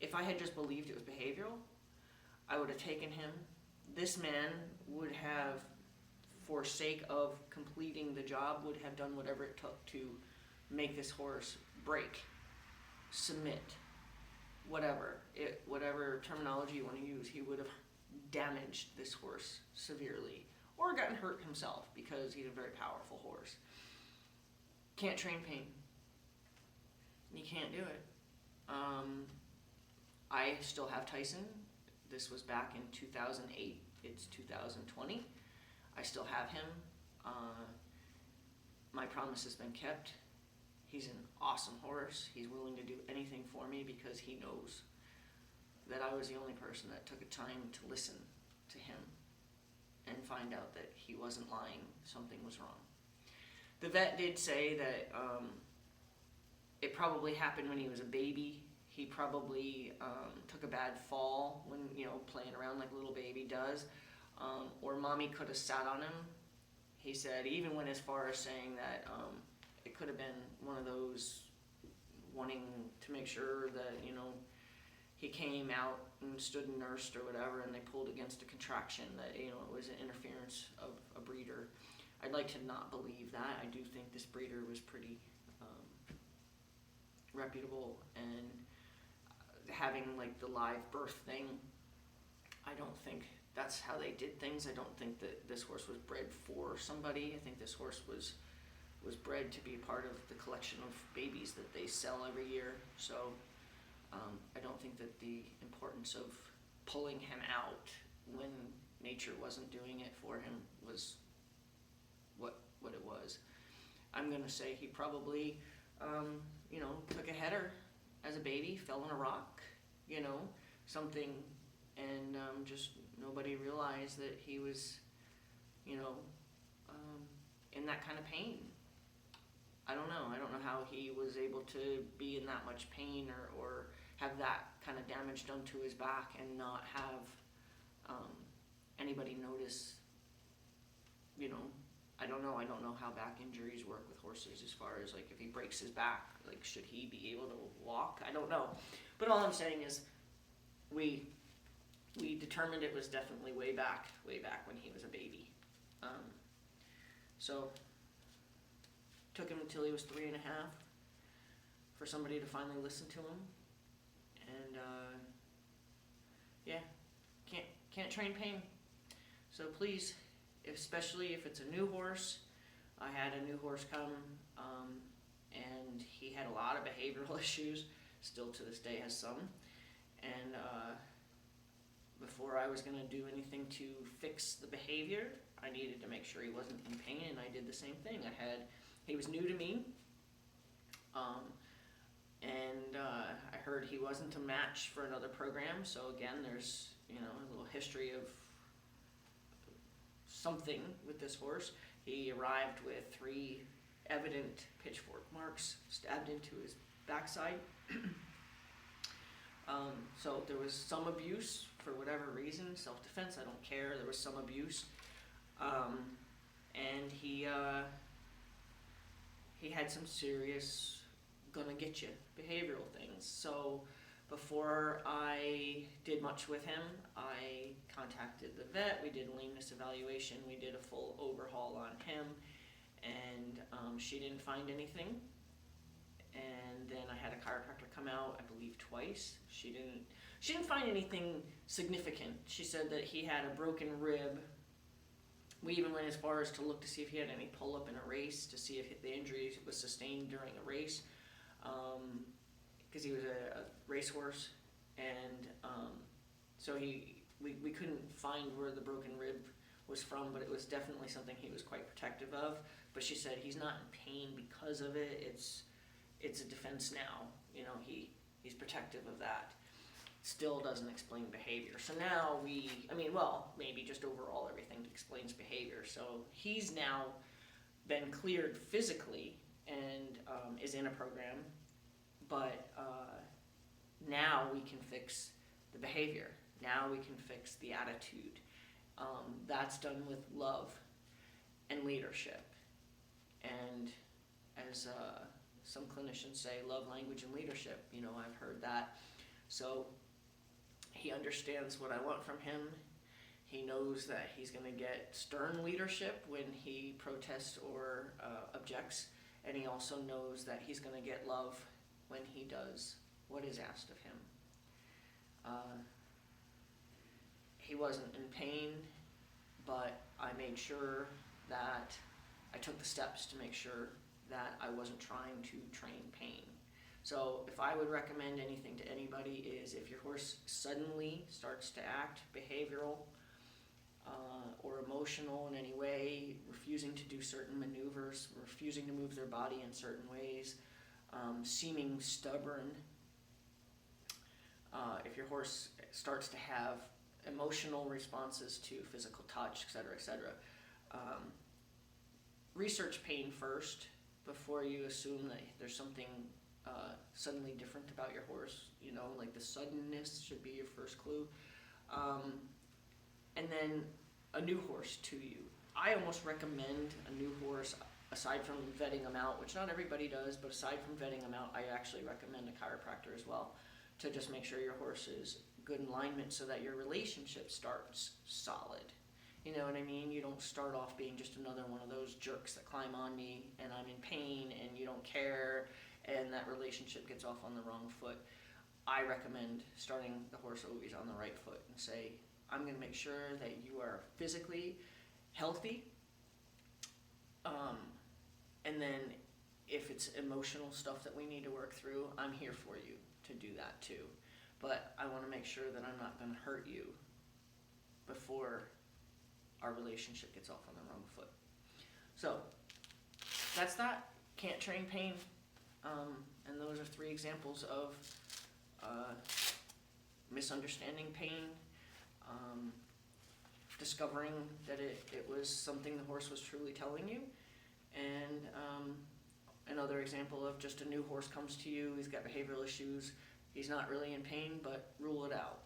if I had just believed it was behavioral, I would have taken him. This man would have, for sake of completing the job, would have done whatever it took to make this horse break, submit, whatever terminology you want to use. He would have damaged this horse severely or gotten hurt himself because he's a very powerful horse. Can't train pain. You can't do it. I still have Tyson. This was back in 2008. It's 2020. I still have him. My promise has been kept. He's an awesome horse. He's willing to do anything for me because he knows that I was the only person that took a time to listen to him and find out that he wasn't lying, something was wrong. The vet did say that it probably happened when he was a baby. He probably took a bad fall when, playing around like a little baby does, or mommy could have sat on him. He said, he even went as far as saying that it could have been one of those wanting to make sure that, he came out and stood and nursed or whatever, and they pulled against a contraction, that, it was an interference of a breeder. I'd like to not believe that. I do think this breeder was pretty reputable, and having like the live birth thing, I don't think that's how they did things. I don't think that this horse was bred for somebody. I think this horse was bred to be part of the collection of babies that they sell every year. So I don't think that the importance of pulling him out when nature wasn't doing it for him was what it was. I'm going to say he probably, took a header as a baby, fell on a rock, something, and just nobody realized that he was, in that kind of pain. I don't know. I don't know how he was able to be in that much pain or have that kind of damage done to his back and not have anybody notice, I don't know. I don't know how back injuries work with horses as far as, like, if he breaks his back, like, should he be able to walk? I don't know. But all I'm saying is we determined it was definitely way back when he was a baby. So took him until he was 3.5 for somebody to finally listen to him. And can't train pain. So please, especially if it's a new horse. I had a new horse come, and he had a lot of behavioral issues, still to this day has some. And before I was going to do anything to fix the behavior, I needed to make sure he wasn't in pain, and I did the same thing. He was new to me, and I heard he wasn't a match for another program. So again, there's a little history of something with this horse. He arrived with 3 evident pitchfork marks stabbed into his backside. So there was some abuse for whatever reason, self-defense, I don't care. There was some abuse, and he had some serious gonna get you behavioral things. So before I did much with him, I contacted the vet. We did a lameness evaluation. We did a full overhaul on him, and she didn't find anything. And then I had a chiropractor come out, I believe twice. She didn't find anything significant. She said that he had a broken rib. We even went as far as to look to see if he had any pull-up in a race, to see if the injury was sustained during a race, because he was a racehorse, and so we couldn't find where the broken rib was from, but it was definitely something he was quite protective of. But she said he's not in pain because of it. It's a defense now. He's protective of that. Still doesn't explain behavior. So now maybe just overall everything explains behavior. So he's now been cleared physically and is in a program, but now we can fix the behavior. Now we can fix the attitude. That's done with love and leadership. And as some clinicians say, love, language, and leadership. I've heard that So he understands what I want from him. He knows that he's going to get stern leadership when he protests or objects, and he also knows that he's going to get love when he does what is asked of him. He wasn't in pain, but I made sure that I took the steps to make sure that I wasn't trying to train pain. So if I would recommend anything to anybody is if your horse suddenly starts to act behavioral or emotional in any way, refusing to do certain maneuvers, refusing to move their body in certain ways, seeming stubborn, if your horse starts to have emotional responses to physical touch, etc., research pain first before you assume that there's something suddenly different about your horse. Like the suddenness should be your first clue. And then a new horse to you. I almost recommend a new horse, aside from vetting them out, which not everybody does, but aside from vetting them out, I actually recommend a chiropractor as well, to just make sure your horse is good in alignment so that your relationship starts solid. You know what I mean? You don't start off being just another one of those jerks that climb on me and I'm in pain and you don't care, and that relationship gets off on the wrong foot. I recommend starting the horse always on the right foot and say, I'm going to make sure that you are physically healthy, and then if it's emotional stuff that we need to work through, I'm here for you to do that too. But I want to make sure that I'm not going to hurt you before our relationship gets off on the wrong foot. So that's that. Can't train pain. And those are 3 examples of misunderstanding pain, discovering that it was something the horse was truly telling you, and another example of just a new horse comes to you, he's got behavioral issues, he's not really in pain, but rule it out.